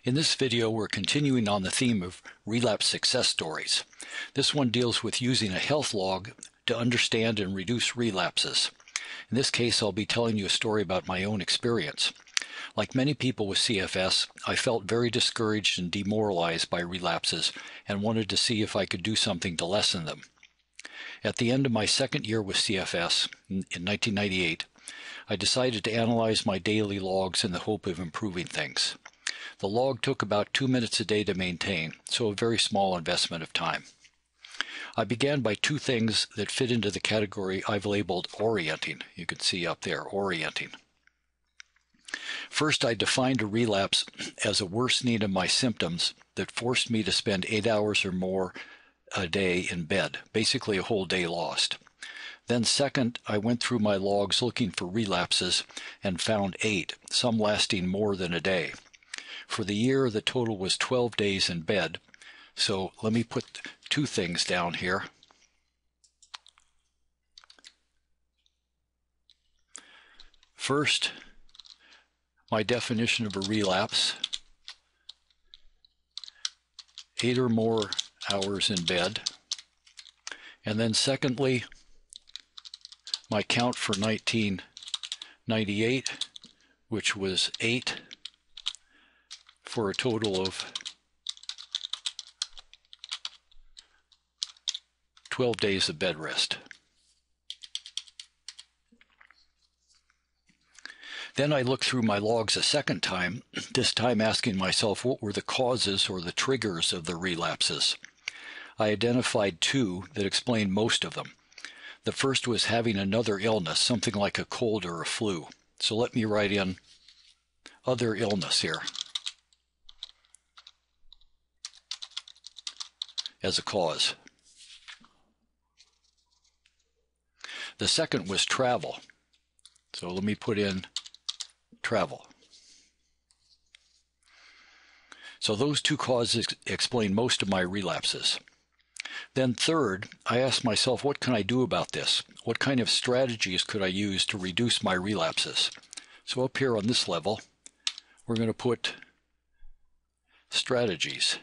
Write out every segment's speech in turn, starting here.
In this video, we're continuing on the theme of relapse success stories. This one deals with using a health log to understand and reduce relapses. In this case, I'll be telling you a story about my own experience. Like many people with CFS, I felt very discouraged and demoralized by relapses and wanted to see if I could do something to lessen them. At the end of my second year with CFS, in 1998, I decided to analyze my daily logs in the hope of improving things. The log took about 2 minutes a day to maintain, so a very small investment of time. I began by two things that fit into the category I've labeled orienting. You can see up there, orienting. First, I defined a relapse as a worsening of my symptoms that forced me to spend 8 hours or more a day in bed, basically a whole day lost. Then second, I went through my logs looking for relapses and found 8, some lasting more than a day. For the year, the total was 12 days in bed. So let me put two things down here. First, my definition of a relapse: 8 or more hours in bed. And then secondly, my count for 1998, which was 8, for a total of 12 days of bed rest. Then I looked through my logs a second time, this time asking myself what were the causes or the triggers of the relapses. I identified two that explained most of them. The first was having another illness, something like a cold or a flu. So let me write in other illness here as a cause. The second was travel. So let me put in travel. So those two causes explain most of my relapses. Then third, I asked myself, what can I do about this? What kind of strategies could I use to reduce my relapses? So up here on this level, we're going to put strategies.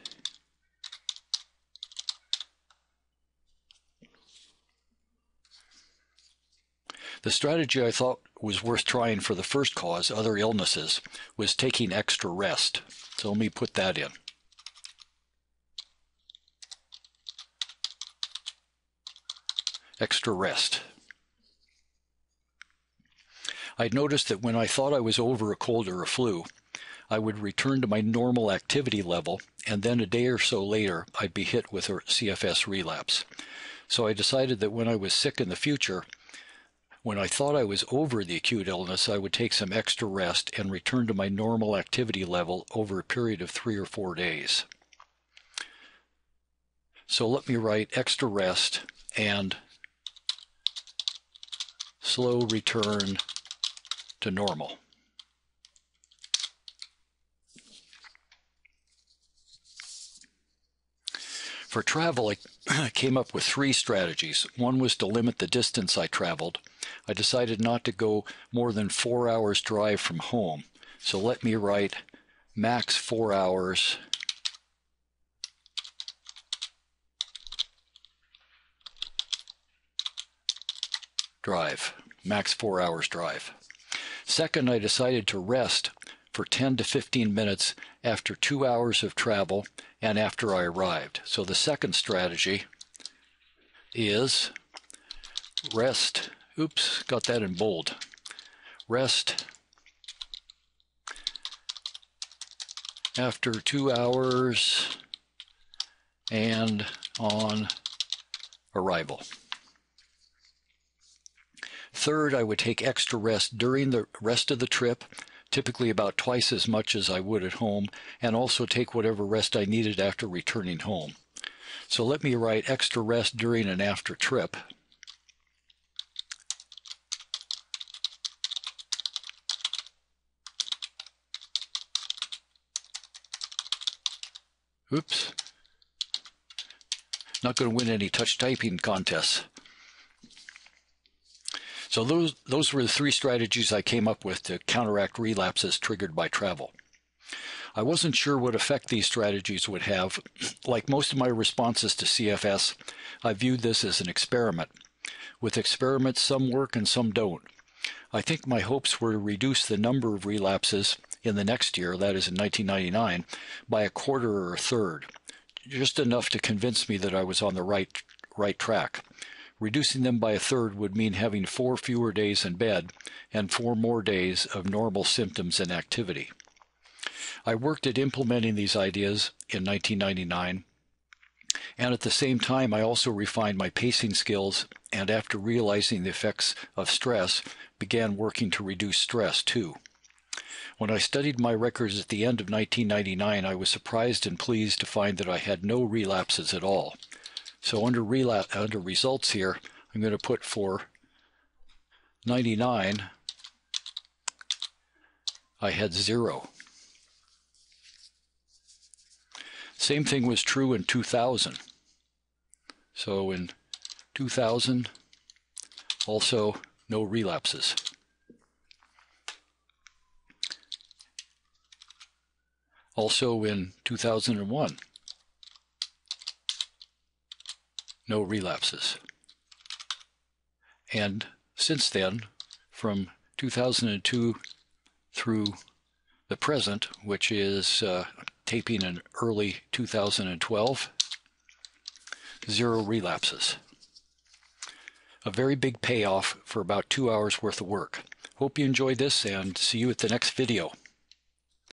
The strategy I thought was worth trying for the first cause, other illnesses, was taking extra rest. So let me put that in. Extra rest. I'd noticed that when I thought I was over a cold or a flu, I would return to my normal activity level, and then a day or so later, I'd be hit with a CFS relapse. So I decided that when I was sick in the future, when I thought I was over the acute illness, I would take some extra rest and return to my normal activity level over a period of 3 or 4 days. So let me write extra rest and slow return to normal. For travel, I came up with 3 strategies. One was to limit the distance I traveled. I decided not to go more than 4 hours drive from home. So let me write max 4 hours drive. Max 4 hours drive. Second, I decided to rest for 10 to 15 minutes after 2 hours of travel and after I arrived. So the second strategy is rest. Oops, got that in bold. Rest after 2 hours and on arrival. Third, I would take extra rest during the rest of the trip, typically about twice as much as I would at home, and also take whatever rest I needed after returning home. So let me write extra rest during and after trip. Oops. Not going to win any touch typing contests. So those were the 3 strategies I came up with to counteract relapses triggered by travel. I wasn't sure what effect these strategies would have. Like most of my responses to CFS, I viewed this as an experiment. With experiments, some work and some don't. I think my hopes were to reduce the number of relapses in the next year, that is in 1999, by a quarter or a third, just enough to convince me that I was on the right track. Reducing them by a third would mean having 4 fewer days in bed and 4 more days of normal symptoms and activity. I worked at implementing these ideas in 1999, and at the same time I also refined my pacing skills, and after realizing the effects of stress, began working to reduce stress too. When I studied my records at the end of 1999, I was surprised and pleased to find that I had no relapses at all. So under results here, I'm going to put for 99, I had 0. Same thing was true in 2000. So in 2000, also no relapses. Also in 2001, no relapses. And since then, from 2002 through the present, which is taping in early 2012, 0 relapses. A very big payoff for about 2 hours worth of work. Hope you enjoyed this, and see you at the next video.